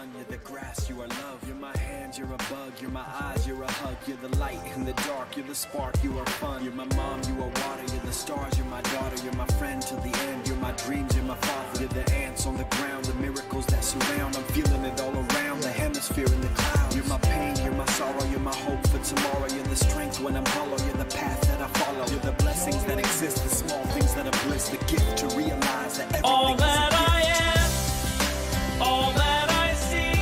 sun, you're the grass, you are love. You're my hands, you're a bug, you're my eyes, you're a hug. You're the light in the dark, you're the spark, you are fun. You're my mom, you are water, you're the stars, you're my daughter. You're my friend till the end, you're my dreams, you're my father. You're the ants on the ground, the miracles that surround. I'm feeling it all around, the hemisphere in the clouds. You're my pain, you're my sorrow, you're my hope for tomorrow. You're the strength when I'm hollow, you're the path that I follow. You're the blessings that exist, the small things that are bliss. The gift to realize that everything all is a that gift. I am, all that I see,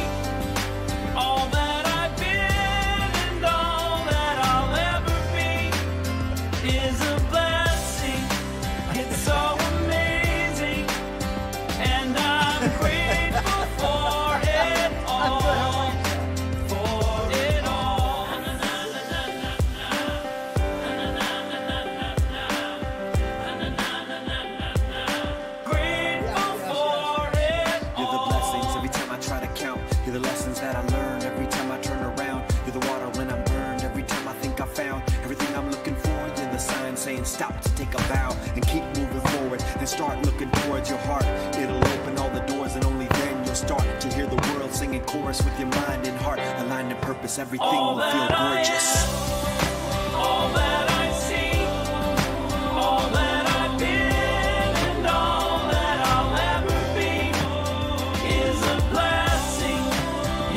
all that I've been, and all that I'll ever be is a blessing. It's so amazing, and I'm grateful for it all. For it all. Grateful for it all. You're the blessings every time I try to count. You're the lessons that I learn every time I turn around. You're the water when I'm burned every time I think I found everything I'm looking for. You're the sign saying stop to take a bow and keep moving forward and start looking towards your heart. It'll open all the doors and only then you'll start to hear the world singing chorus with your mind and heart. Aligned in purpose, everything All will feel that I gorgeous. All that I see, all that I've been, and all that I'll ever be is a blessing.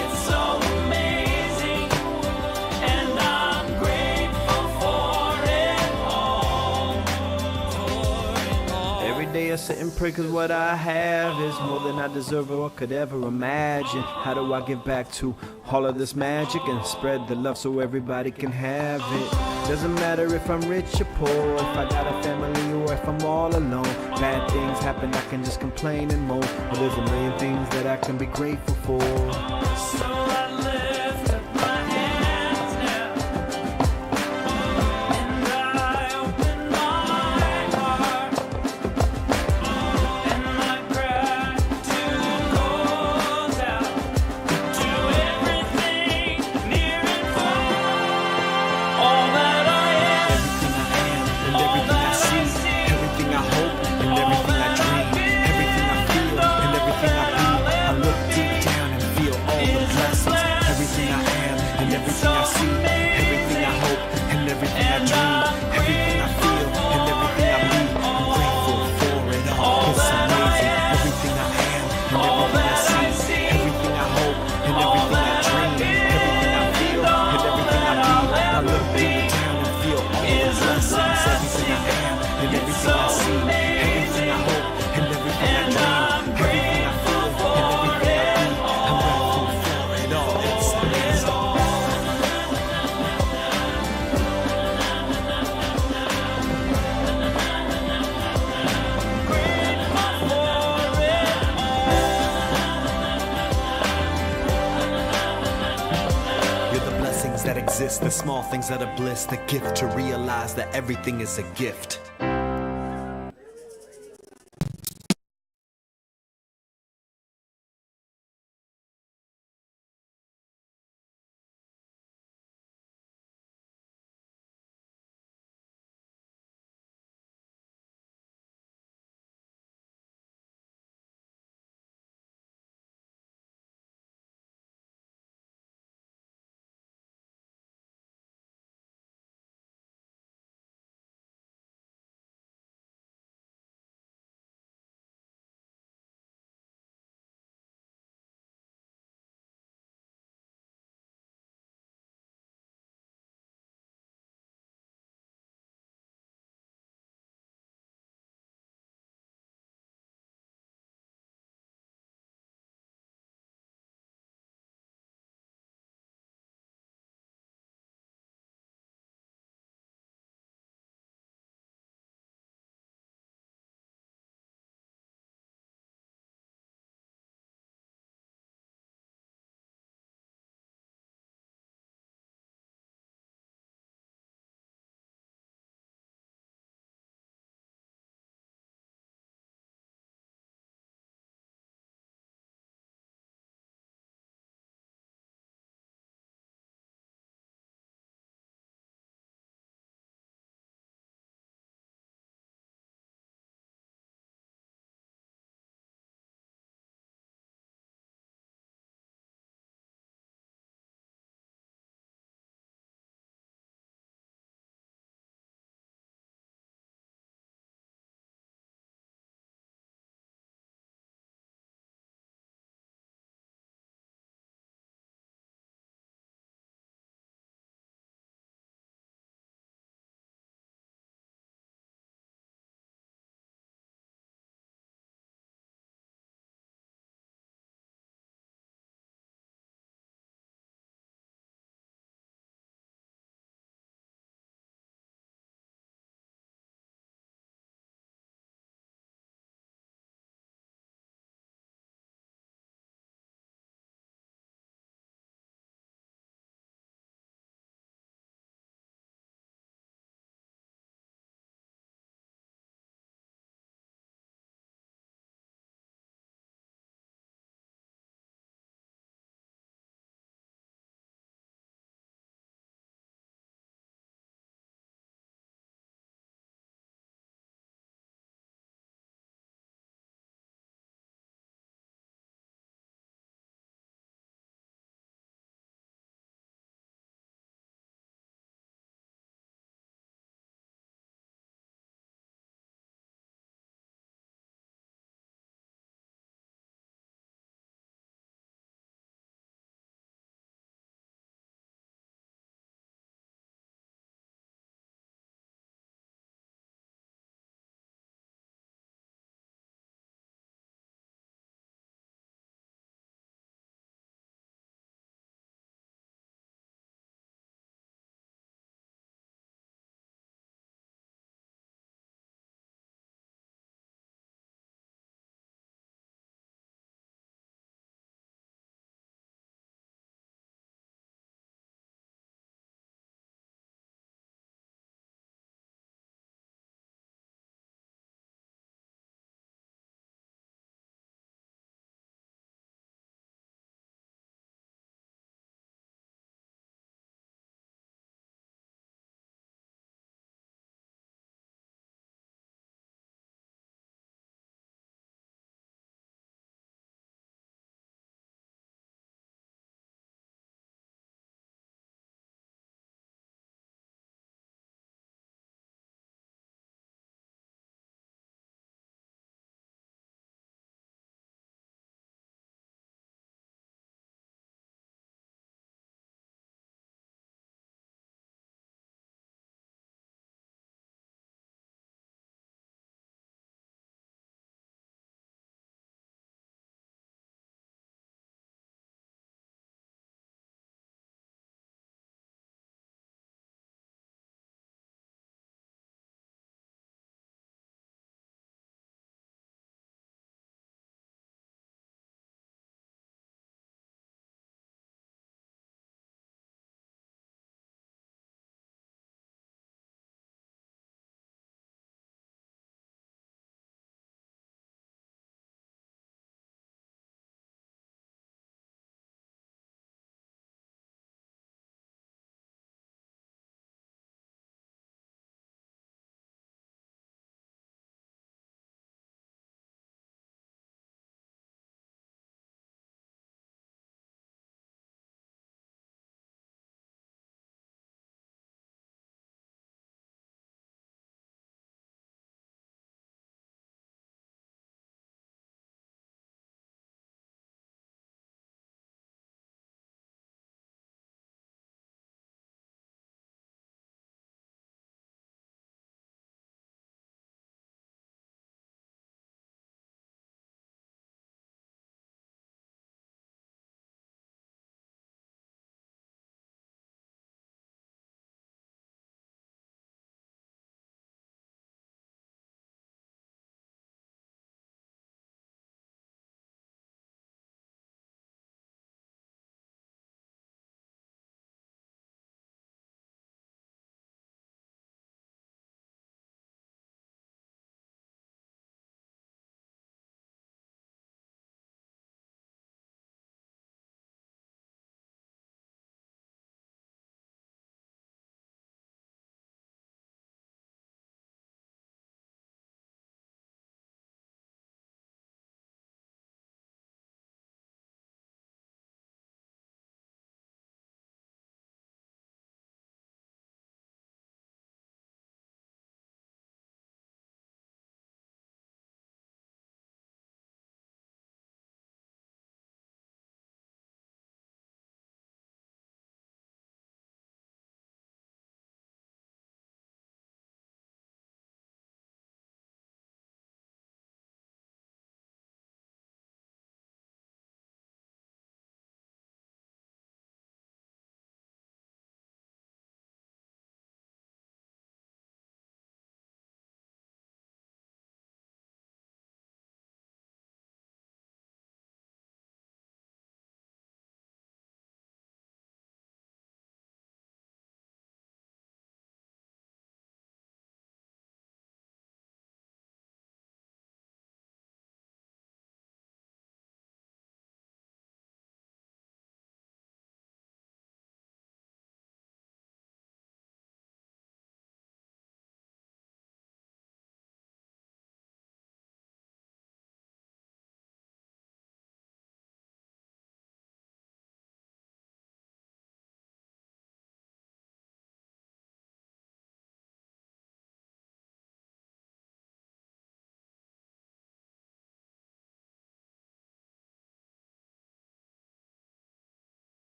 It's so amazing, and I'm grateful for it all. Every day I sit and pray 'cause what I have is more than I deserve or could ever imagine. How do I give back to all of this magic and spread the love so everybody can have it? Doesn't matter if I'm rich or poor, if I got a family or if I'm all alone. Bad things happen, I can just complain and moan, but there's a million things that I can be grateful for. So I lift up my hands now, and I open my heart, and my gratitude goes out to everything near and far. All that I am, Everything I am and everything I see, everything I hope and everything I dream, everything I feel and everything I be. I look deep down and feel all the blessings. Everything I am and everything I see, everything I hope and everything I dream, everything I feel and everything I be. I'm grateful for it all. It's amazing. Everything I am and everything I see, everything I hope and everything I dream, everything I feel and everything I be. I look deep down and feel all the blessings. Everything I am and everything I see, everything I hope and everything I dream, everything I feel and everything I be. I'm grateful for it all. It's amazing. You're the blessings that exist, the small things that are bliss, the gift to realize that everything is a gift.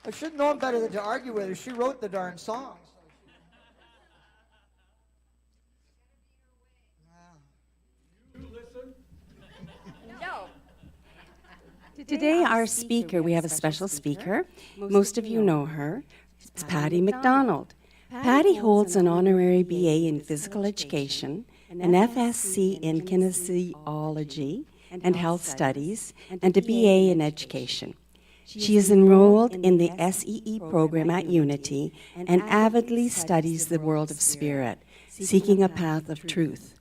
I should know better than to argue with her. She wrote the darn songs. Today, our speaker, we have a special speaker. Most of you know her. It's Patti McDonald. Patti holds an honorary BA in physical education, an FSc in kinesiology and health studies, and a BA in education. She is enrolled in the SEE program at Unity and avidly studies the world of spirit, seeking a path of truth.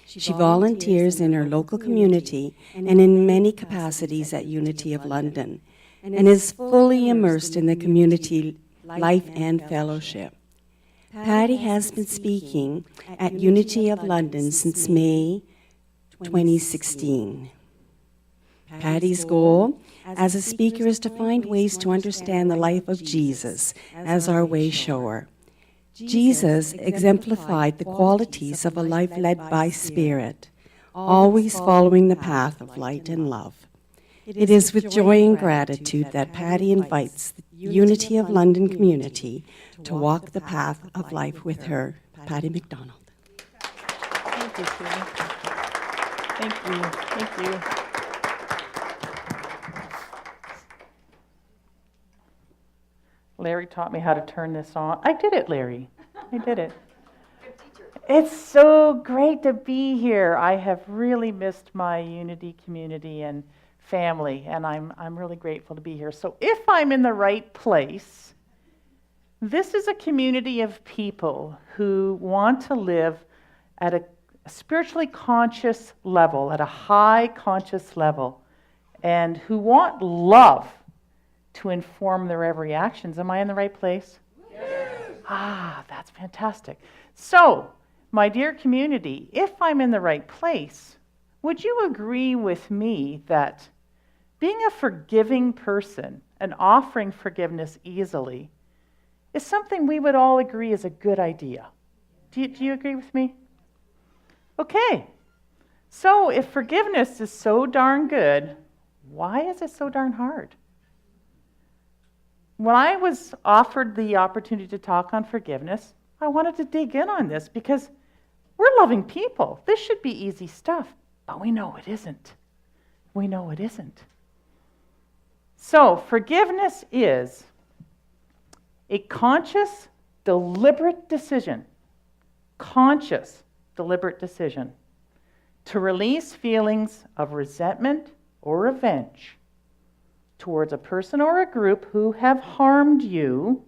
She volunteers in her local community and in many capacities at Unity of London, and is fully immersed in the community life and fellowship. Patti has been speaking at Unity of London since May 2016. Patti's goal as a speaker is to find ways to understand the life of Jesus as our way shower. Jesus exemplified the qualities of a life led by Spirit, always following the path of light and love. It is with joy and gratitude that Patti invites the Unity of London community to walk the path of life with her. Patti McDonald. Thank you, Sue. Thank you. Thank you. Larry taught me how to turn this on. I did it, Larry. I did it. It's so great to be here. I have really missed my Unity community and family, and I'm really grateful to be here. So if I'm in the right place, this is a community of people who want to live at a spiritually conscious level, at a high conscious level, and who want love to inform their every actions. Am I in the right place? Yes. Ah, that's fantastic. So, my dear community, if I'm in the right place, would you agree with me that being a forgiving person and offering forgiveness easily is something we would all agree is a good idea? Do you agree with me? Okay. So, if forgiveness is so darn good, why is it so darn hard? When I was offered the opportunity to talk on forgiveness, I wanted to dig in on this because we're loving people. This should be easy stuff, but we know it isn't. We know it isn't. So, forgiveness is a conscious, deliberate decision. Conscious, deliberate decision to release feelings of resentment or revenge towards a person or a group who have harmed you,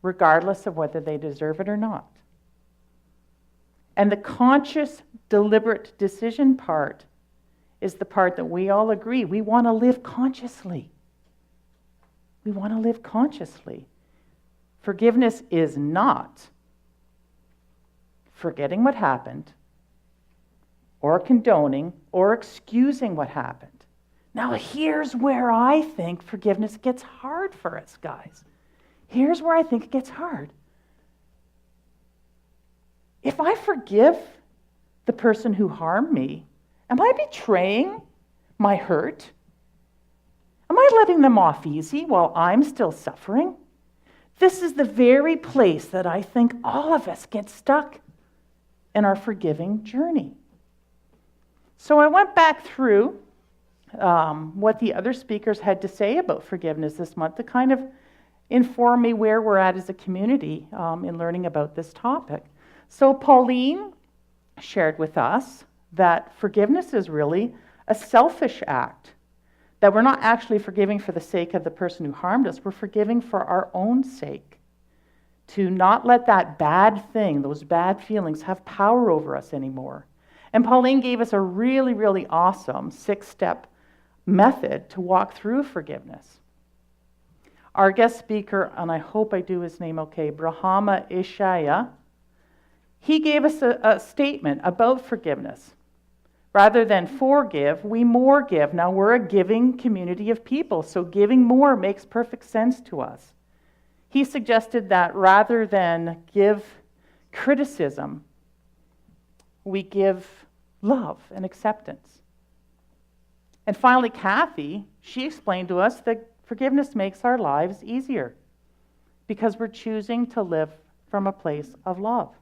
regardless of whether they deserve it or not. And the conscious, deliberate decision part is the part that we all agree. We want to live consciously. We want to live consciously. Forgiveness is not forgetting what happened, or condoning, or excusing what happened. Now, here's where I think forgiveness gets hard for us, guys. Here's where I think it gets hard. If I forgive the person who harmed me, am I betraying my hurt? Am I letting them off easy while I'm still suffering? This is the very place that I think all of us get stuck in our forgiving journey. So I went back through what the other speakers had to say about forgiveness this month to kind of inform me where we're at as a community in learning about this topic. So Pauline shared with us that forgiveness is really a selfish act, that we're not actually forgiving for the sake of the person who harmed us, we're forgiving for our own sake, to not let that bad thing, those bad feelings, have power over us anymore. And Pauline gave us a really, really awesome 6-step method to walk through forgiveness. Our guest speaker, and I hope I do his name okay, Brahma Ishaya, he gave us a statement about forgiveness. Rather than forgive, we more give. Now, we're a giving community of people, so giving more makes perfect sense to us. He suggested that rather than give criticism, we give love and acceptance. And finally, Kathy, she explained to us that Forgiveness makes our lives easier because we're choosing to live from a place of love.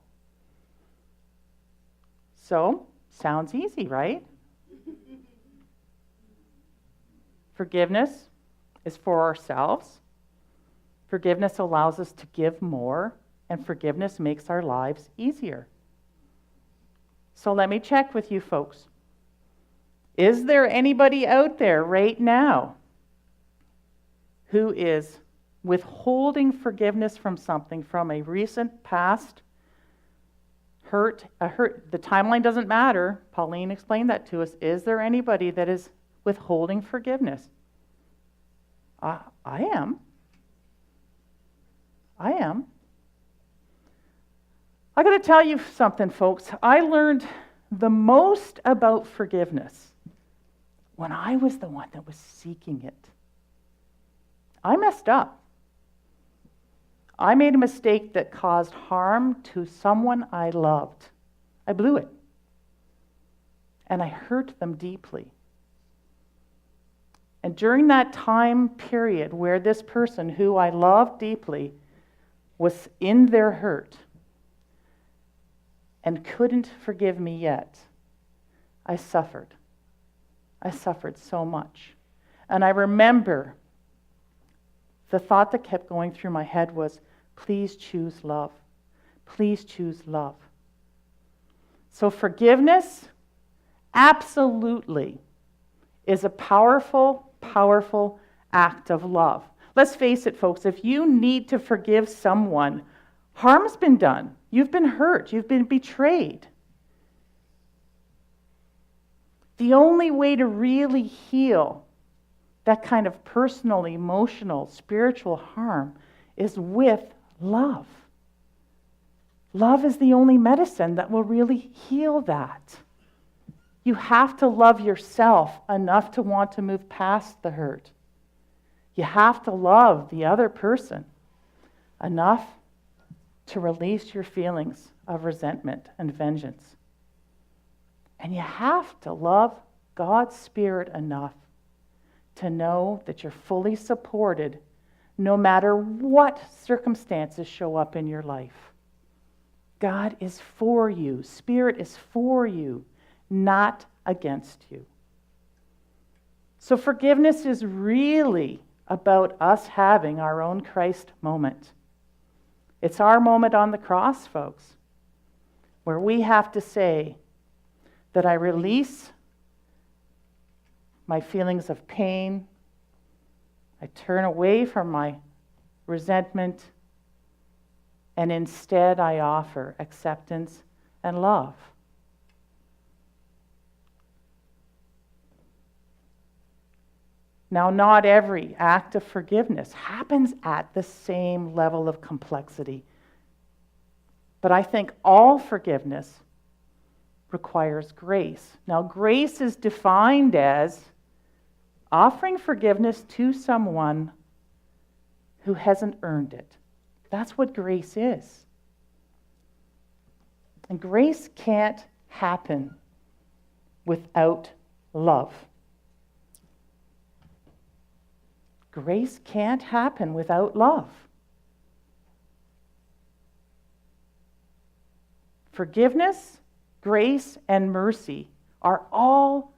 So, sounds easy, right? Forgiveness is for ourselves. Forgiveness allows us to give more, and forgiveness makes our lives easier. So let me check with you folks. Is there anybody out there right now who is withholding forgiveness from something, from a recent past hurt? The timeline doesn't matter. Pauline explained that to us. Is there anybody that is withholding forgiveness? I am. I got to tell you something, folks. I learned the most about forgiveness when I was the one that was seeking it. I messed up. I made a mistake that caused harm to someone I loved. I blew it. And I hurt them deeply. And during that time period where this person who I loved deeply was in their hurt and couldn't forgive me yet, I suffered. I suffered so much. And I remember the thought that kept going through my head was, please choose love. Please choose love. So forgiveness absolutely is a powerful, powerful act of love. Let's face it, folks, if you need to forgive someone, harm's been done. You've been hurt. You've been betrayed. The only way to really heal that kind of personal, emotional, spiritual harm is with love. Love is the only medicine that will really heal that. You have to love yourself enough to want to move past the hurt. You have to love the other person enough to release your feelings of resentment and vengeance. And you have to love God's Spirit enough to know that you're fully supported no matter what circumstances show up in your life. God is for you. Spirit is for you, not against you. So forgiveness is really about us having our own Christ moment. It's our moment on the cross, folks, where we have to say that I release my feelings of pain, I turn away from my resentment, and instead I offer acceptance and love. Now, not every act of forgiveness happens at the same level of complexity, but I think all forgiveness requires grace. Now, grace is defined as offering forgiveness to someone who hasn't earned it. That's what grace is. And grace can't happen without love. Grace can't happen without love. Forgiveness, grace, and mercy are all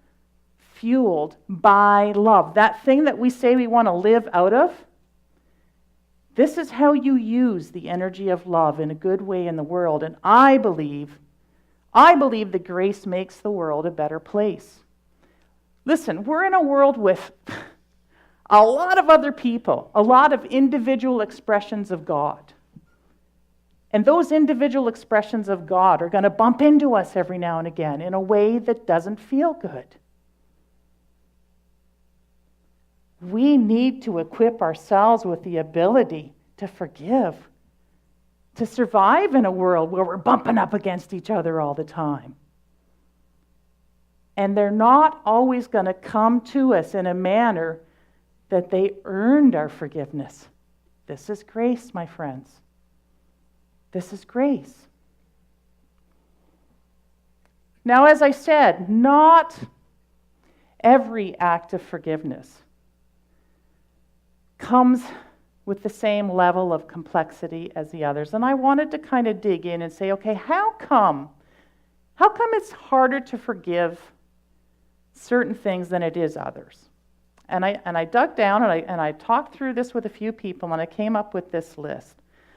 fueled by love. That thing that we say we want to live out of, this is how you use the energy of love in a good way in the world. And I believe that grace makes the world a better place. Listen, we're in a world with a lot of other people, a lot of individual expressions of God. And those individual expressions of God are going to bump into us every now and again in a way that doesn't feel good. We need to equip ourselves with the ability to forgive, to survive in a world where we're bumping up against each other all the time. And they're not always going to come to us in a manner that they earned our forgiveness. This is grace, my friends. This is grace. Now, as I said, not every act of forgiveness comes with the same level of complexity as the others. And I wanted to kind of dig in and say, okay, how come it's harder to forgive certain things than it is others? And I dug down and I talked through this with a few people, and I came up with this list.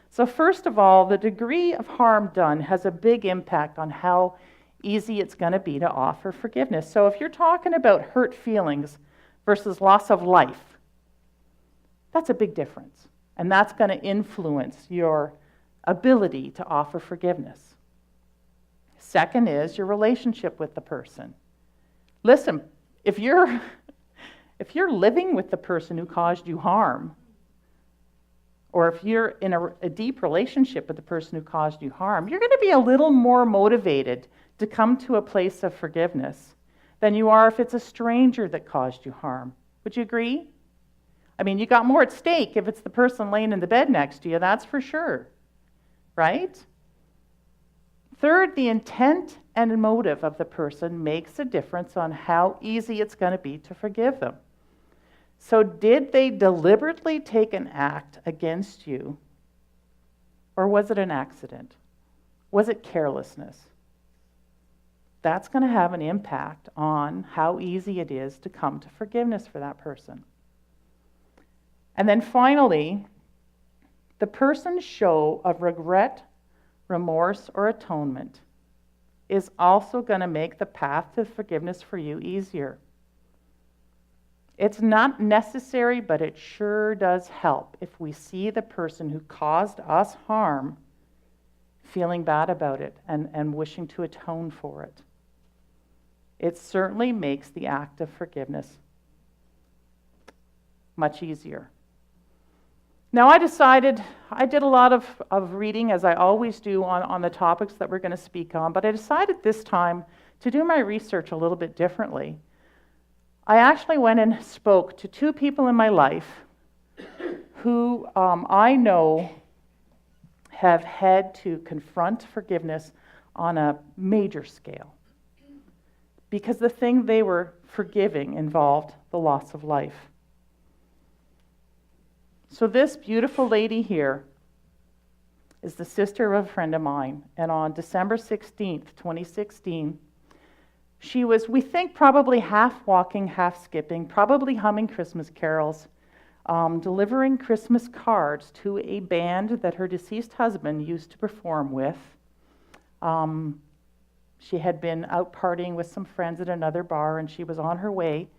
So first of all, the degree of harm done has a big impact on how easy it's going to be to offer forgiveness. So if you're talking about hurt feelings versus loss of life, that's a big difference. And that's going to influence your ability to offer forgiveness. Second is your relationship with the person. Listen, if you're living with the person who caused you harm, or if you're in a deep relationship with the person who caused you harm, you're going to be a little more motivated to come to a place of forgiveness than you are if it's a stranger that caused you harm. Would you agree? I mean, you got more at stake if it's the person laying in the bed next to you, that's for sure, right? Third, the intent and motive of the person makes a difference on how easy it's going to be to forgive them. So did they deliberately take an act against you, or was it an accident? Was it carelessness? That's going to have an impact on how easy it is to come to forgiveness for that person. And then finally, the person's show of regret, remorse, or atonement is also going to make the path to forgiveness for you easier. It's not necessary, but it sure does help if we see the person who caused us harm feeling bad about it and wishing to atone for it. It certainly makes the act of forgiveness much easier. Now I did a lot of reading, as I always do, on the topics that we're going to speak on, but I decided this time to do my research a little bit differently. I actually went and spoke to two people in my life who I know have had to confront forgiveness on a major scale, because the thing they were forgiving involved the loss of life. So this beautiful lady here is the sister of a friend of mine, and on December 16th, 2016, she was, we think, probably half walking, half skipping, probably humming Christmas carols, delivering Christmas cards to a band that her deceased husband used to perform with. She had been out partying with some friends at another bar, and she was on her way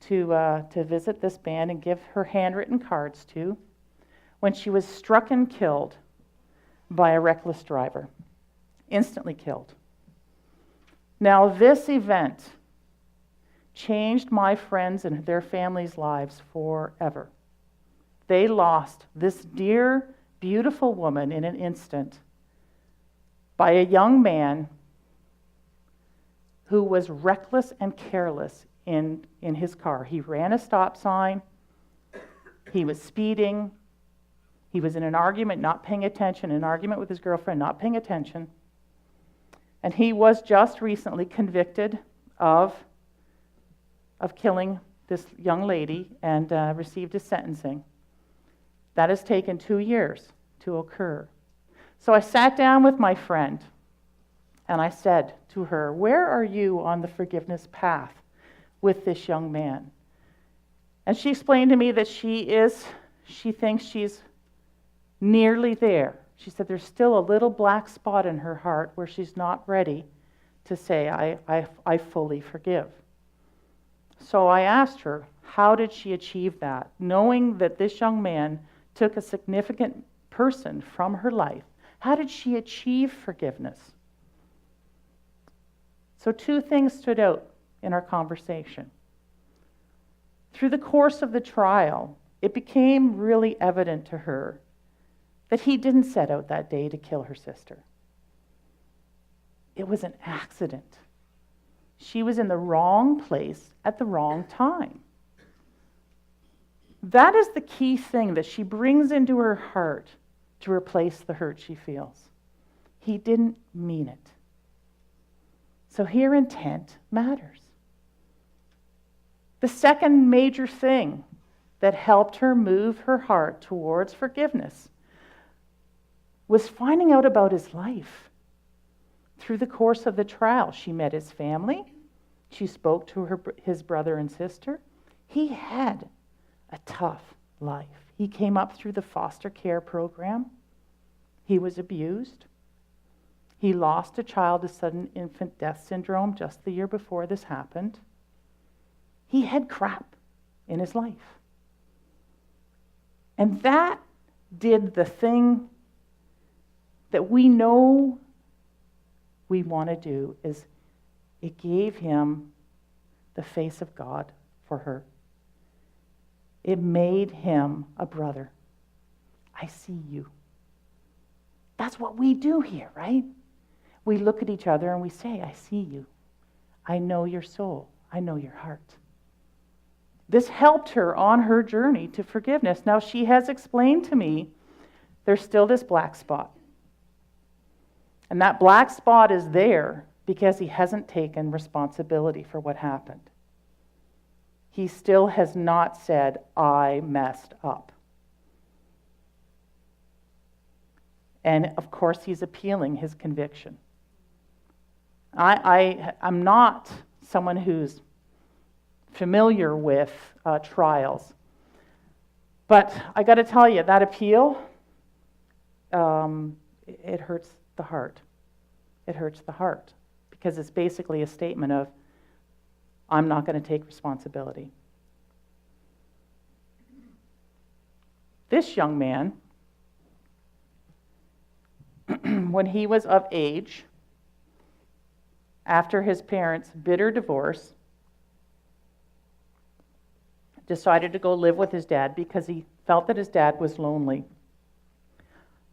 to visit this band and give her handwritten cards to, when she was struck and killed by a reckless driver. Instantly killed. Now, this event changed my friends and their families' lives forever. They lost this dear, beautiful woman in an instant by a young man who was reckless and careless in his car. He ran a stop sign. He was speeding. He was in an argument, not paying attention, an argument with his girlfriend, not paying attention. And he was just recently convicted of killing this young lady and received his sentencing. That has taken 2 years to occur. So I sat down with my friend and I said to her, where are you on the forgiveness path with this young man? And she explained to me that she thinks she's nearly there. She said there's still a little black spot in her heart where she's not ready to say, I fully forgive. So I asked her, how did she achieve that? Knowing that this young man took a significant person from her life, how did she achieve forgiveness? So 2 things stood out in our conversation. Through the course of the trial, it became really evident to her that he didn't set out that day to kill her sister. It was an accident. She was in the wrong place at the wrong time. That is the key thing that she brings into her heart to replace the hurt she feels. He didn't mean it. So here intent matters. The second major thing that helped her move her heart towards forgiveness was finding out about his life. Through the course of the trial, she met his family. She spoke to his brother and sister. He had a tough life. He came up through the foster care program. He was abused. He lost a child to sudden infant death syndrome just the year before this happened. He had crap in his life. And that did the thing that we know we want to do, is it gave him the face of God for her. It made him a brother. I see you. That's what we do here, right? We look at each other and we say, I see you. I know your soul. I know your heart. This helped her on her journey to forgiveness. Now, she has explained to me there's still this black spot. And that black spot is there because he hasn't taken responsibility for what happened. He still has not said, I messed up. And of course, he's appealing his conviction. I'm not someone who's familiar with trials. But I got to tell you, that appeal, it hurts the heart. It hurts the heart because it's basically a statement of, I'm not going to take responsibility. This young man, when he was of age, after his parents' bitter divorce, decided to go live with his dad because he felt that his dad was lonely.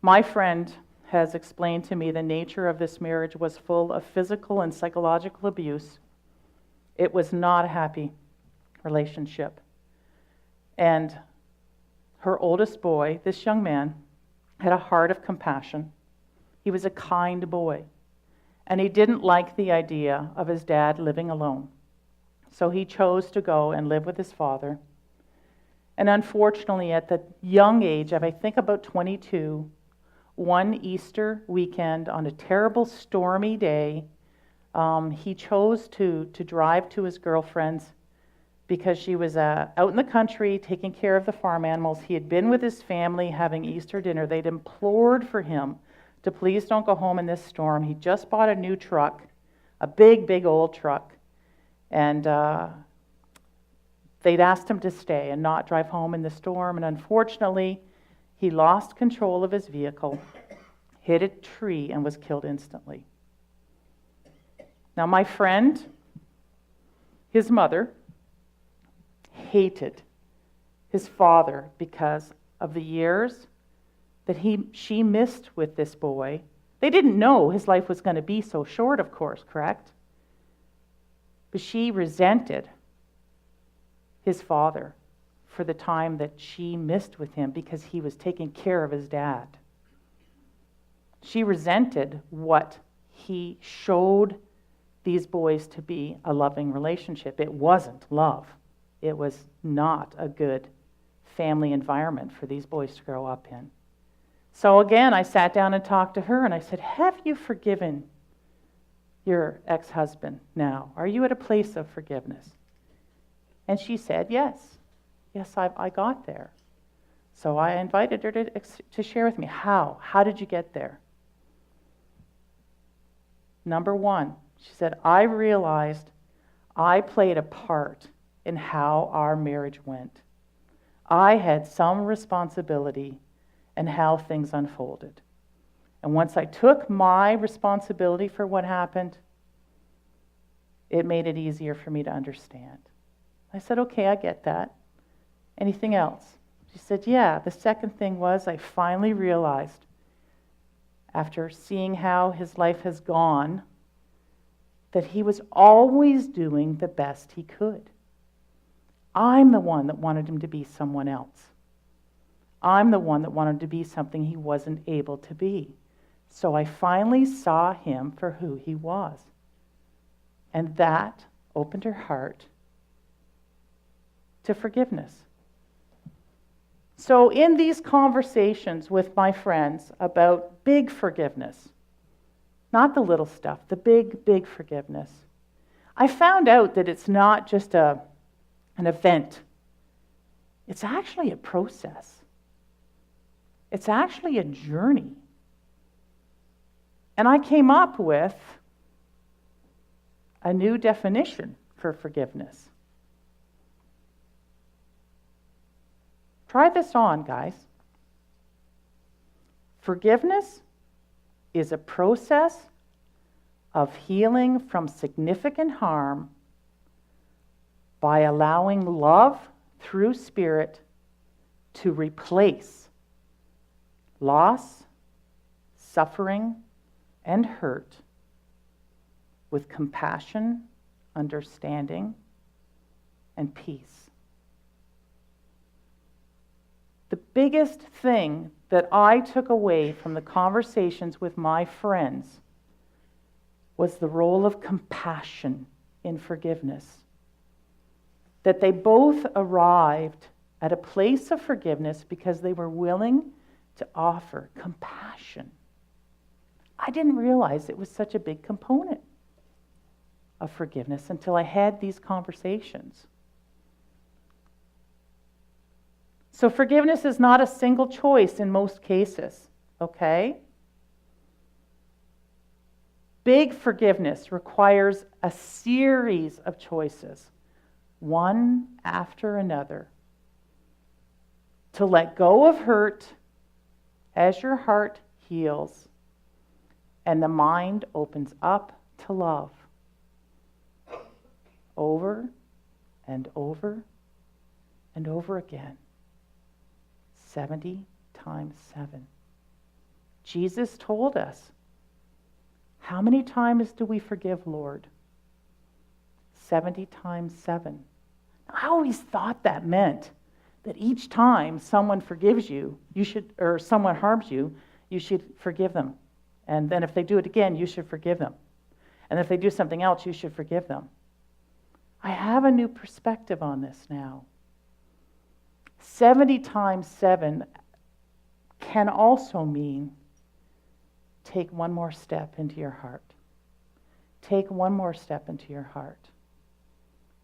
My friend has explained to me the nature of this marriage was full of physical and psychological abuse. It was not a happy relationship. And her oldest boy, this young man, had a heart of compassion. He was a kind boy. And he didn't like the idea of his dad living alone. So he chose to go and live with his father. And unfortunately, at the young age of, I think, about 22, one Easter weekend on a terrible stormy day, he chose to drive to his girlfriend's because she was out in the country taking care of the farm animals. He had been with his family having Easter dinner. They'd implored for him to please don't go home in this storm. He just bought a new truck, a big, big old truck. And they'd asked him to stay and not drive home in the storm. And unfortunately, he lost control of his vehicle, hit a tree, and was killed instantly. Now, my friend, his mother, hated his father because of the years that she missed with this boy. They didn't know his life was going to be so short, of course, correct? But she resented his father for the time that she missed with him because he was taking care of his dad. She resented what he showed these boys to be a loving relationship. It wasn't love. It was not a good family environment for these boys to grow up in. So again, I sat down and talked to her and I said, have you forgiven your ex-husband now? Are you at a place of forgiveness? And she said, yes. Yes, I got there. So I invited her to share with me. How? How did you get there? Number one, she said, I realized I played a part in how our marriage went. I had some responsibility in how things unfolded. And once I took my responsibility for what happened, it made it easier for me to understand. I said, okay, I get that. Anything else? She said, yeah, the second thing was I finally realized, after seeing how his life has gone, that he was always doing the best he could. I'm the one that wanted him to be someone else. I'm the one that wanted him to be something he wasn't able to be. So I finally saw him for who he was. And that opened her heart to forgiveness. So in these conversations with my friends about big forgiveness, not the little stuff, the big, big forgiveness, I found out that it's not just an event. It's actually a process. It's actually a journey. And I came up with a new definition for forgiveness. Try this on, guys. Forgiveness is a process of healing from significant harm by allowing love through spirit to replace loss, suffering, and hurt with compassion, understanding, and peace. The biggest thing that I took away from the conversations with my friends was the role of compassion in forgiveness. That they both arrived at a place of forgiveness because they were willing to offer compassion. I didn't realize it was such a big component of forgiveness until I had these conversations. So forgiveness is not a single choice in most cases, okay? Big forgiveness requires a series of choices, one after another, to let go of hurt as your heart heals and the mind opens up to love. Over and over and over again. 70 times 7. Jesus told us, how many times do we forgive, Lord? 70 times 7. I always thought that meant that each time someone forgives you, or someone harms you, you should forgive them. And then if they do it again, you should forgive them. And if they do something else, you should forgive them. I have a new perspective on this now. 70 times 7 can also mean take one more step into your heart. Take one more step into your heart.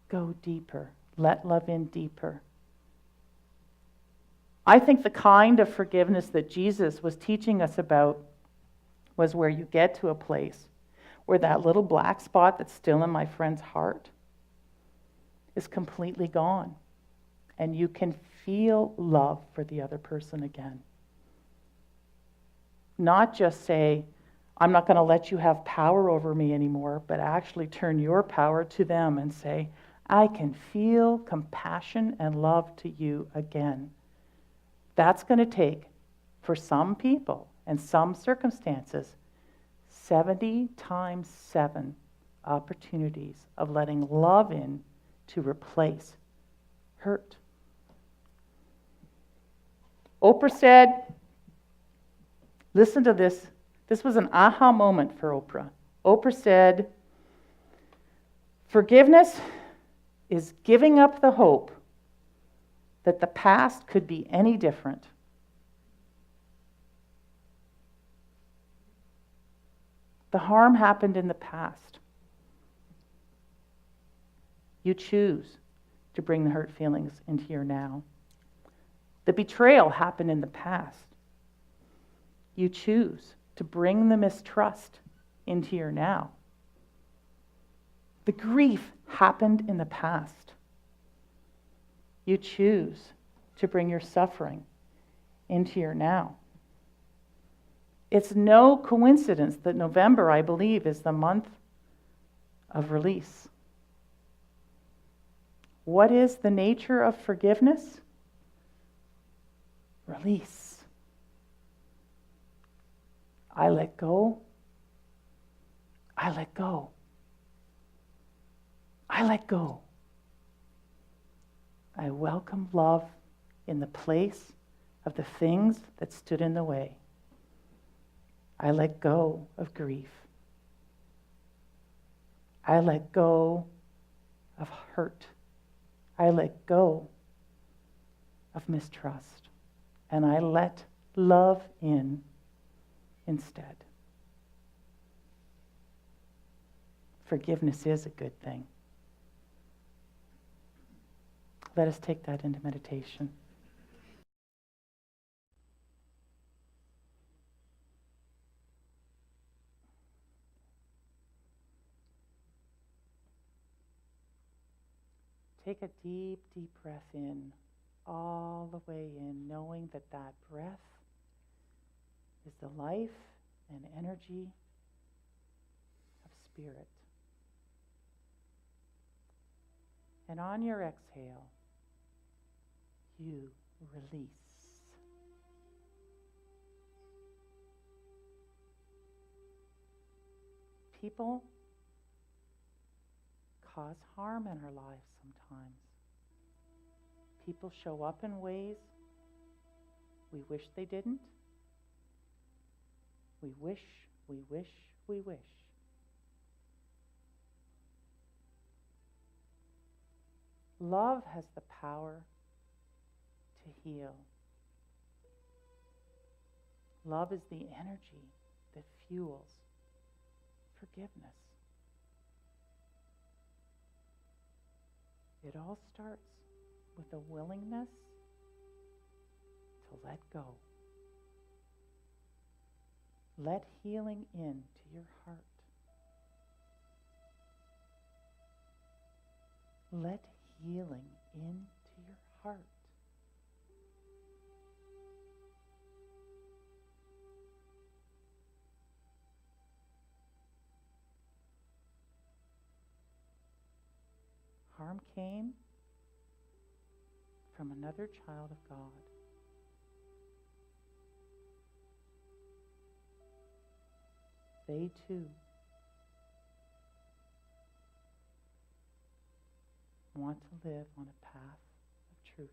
Go deeper. Let love in deeper. I think the kind of forgiveness that Jesus was teaching us about was where you get to a place where that little black spot that's still in my friend's heart is completely gone. And you can feel love for the other person again. Not just say, I'm not going to let you have power over me anymore, but actually turn your power to them and say, I can feel compassion and love to you again. That's going to take, for some people and some circumstances, 70 times 7 opportunities of letting love in to replace hurt. Oprah said, listen to this. This was an aha moment for Oprah. Oprah said, forgiveness is giving up the hope that the past could be any different. The harm happened in the past. You choose to bring the hurt feelings into your now. The betrayal happened in the past. You choose to bring the mistrust into your now. The grief happened in the past. You choose to bring your suffering into your now. It's no coincidence that November, I believe, is the month of release. What is the nature of forgiveness? Release. I let go. I let go. I let go. I welcome love in the place of the things that stood in the way. I let go of grief. I let go of hurt. I let go of mistrust. and I let love in instead. Forgiveness is a good thing. Let us take that into meditation. Take a deep, deep breath in, all the way in, knowing that that breath is the life and energy of spirit. And on your exhale, you release. People cause harm in our lives sometimes. People show up in ways we wish they didn't. We wish, we wish, we wish. Love has the power to heal. Love is the energy that fuels forgiveness. It all starts with a willingness to let go. Let healing into your heart. Let healing into your heart. Harm came from another child of God. They too want to live on a path of truth.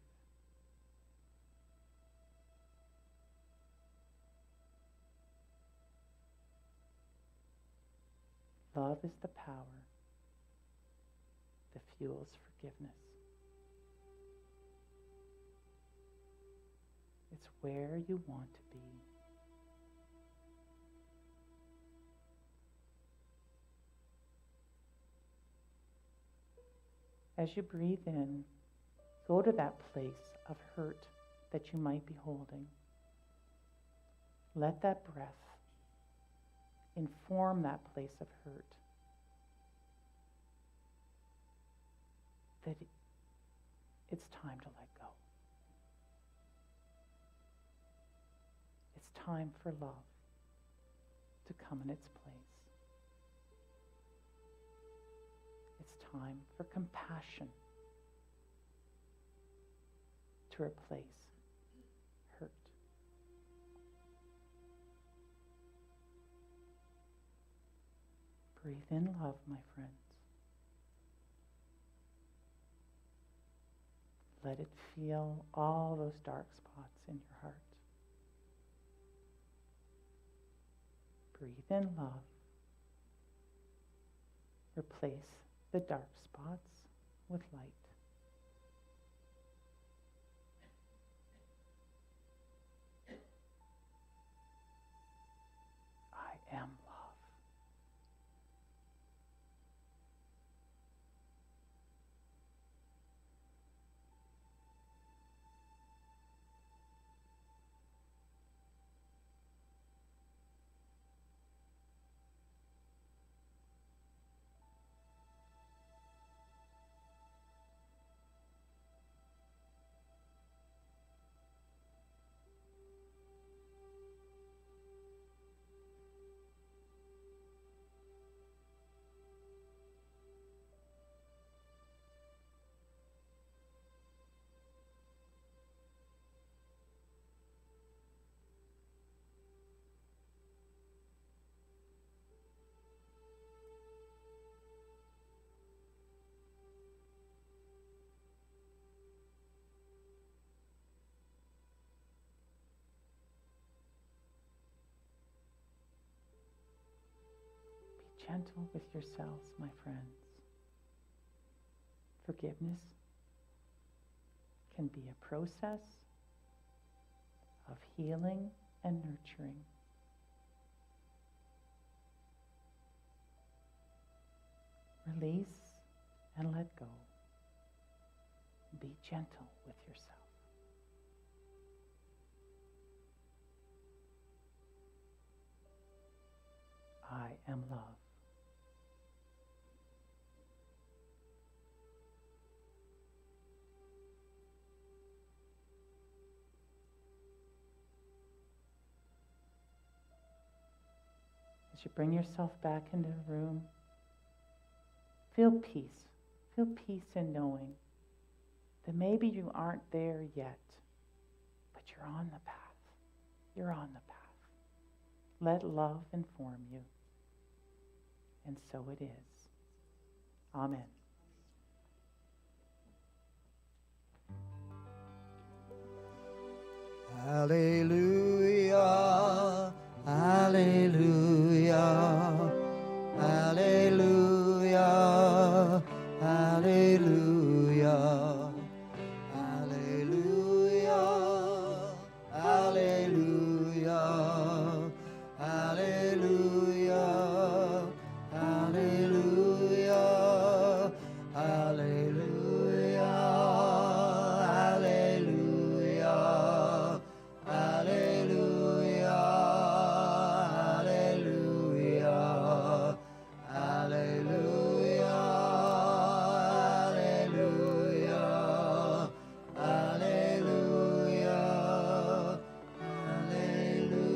Love is the power that fuels forgiveness. It's where you want to be. As you breathe in, go to that place of hurt that you might be holding. Let that breath inform that place of hurt. That it's time to let go. It's time for love to come in its place. It's time for compassion to replace hurt. Breathe in love, my friends. Let it feel all those dark spots in your heart. Breathe in love. Replace the dark spots with light. I am love. Gentle with yourselves, my friends. Forgiveness can be a process, of healing and nurturing. Release and let go. Be gentle with yourself. I am love. As you bring yourself back into the room, feel peace. Feel peace in knowing that maybe you aren't there yet, but you're on the path. You're on the path. Let love inform you. And so it is. Amen. Hallelujah, hallelujah, hallelujah, hallelujah, hallelujah, hallelujah, hallelujah, hallelujah, hallelujah, hallelujah. Hallelujah, hallelujah, hallelujah, hallelujah, hallelujah, hallelujah.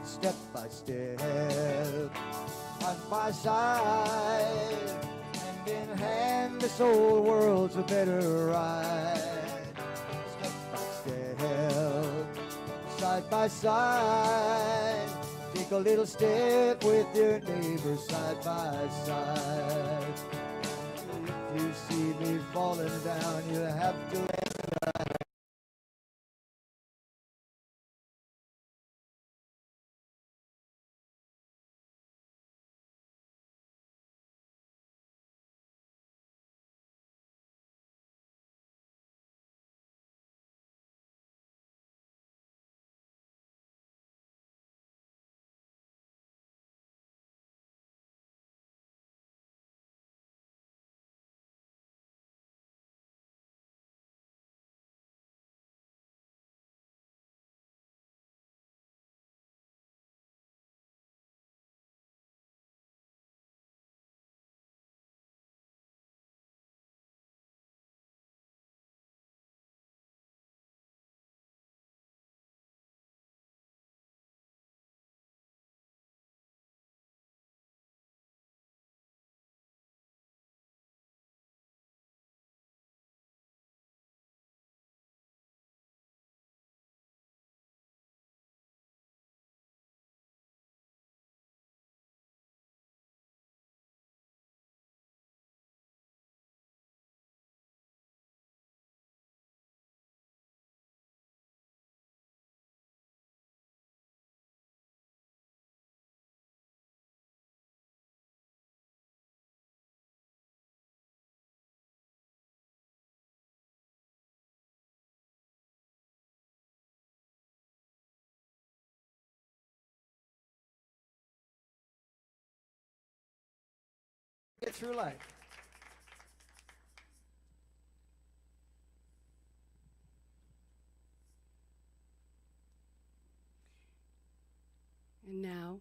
Step by step, side by side, hand in hand, this old world's a better ride. Step by step, side by side, take a little step with your neighbor side by side. If you see me falling down, you'll have to let get through life. And now,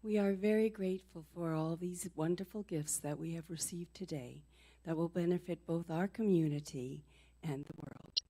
we are very grateful for all these wonderful gifts that we have received today that will benefit both our community and the world.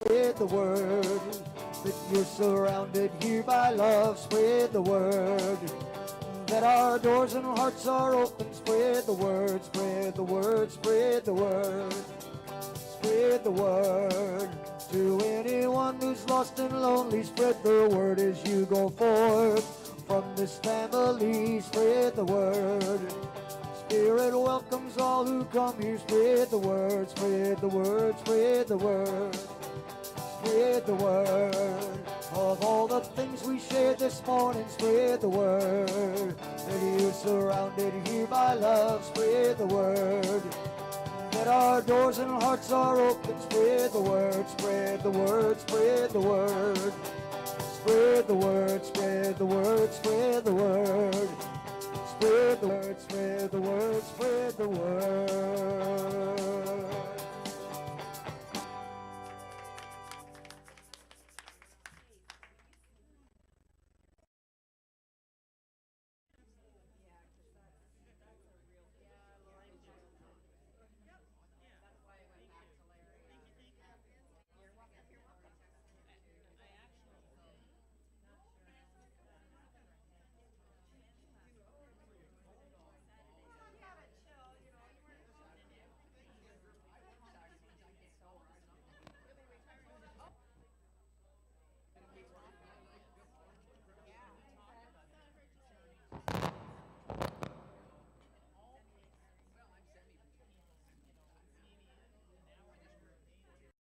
spread the word. That you're surrounded here by love, spread the word. That our doors and hearts are open, spread the word, spread the word, spread the word. Spread the word to anyone who's lost and lonely. Spread the word as you go forth from this family. Spread the word. Spirit welcomes all who come here. Spread the word, spread the word, spread the word. Spread the word of all the things we shared this morning. Spread the word that you're surrounded here by love. Spread the word that our doors and hearts are open. Spread the word, spread the word, spread the word. Spread the word, spread the word, spread the word. Spread the word, spread the word, spread the word.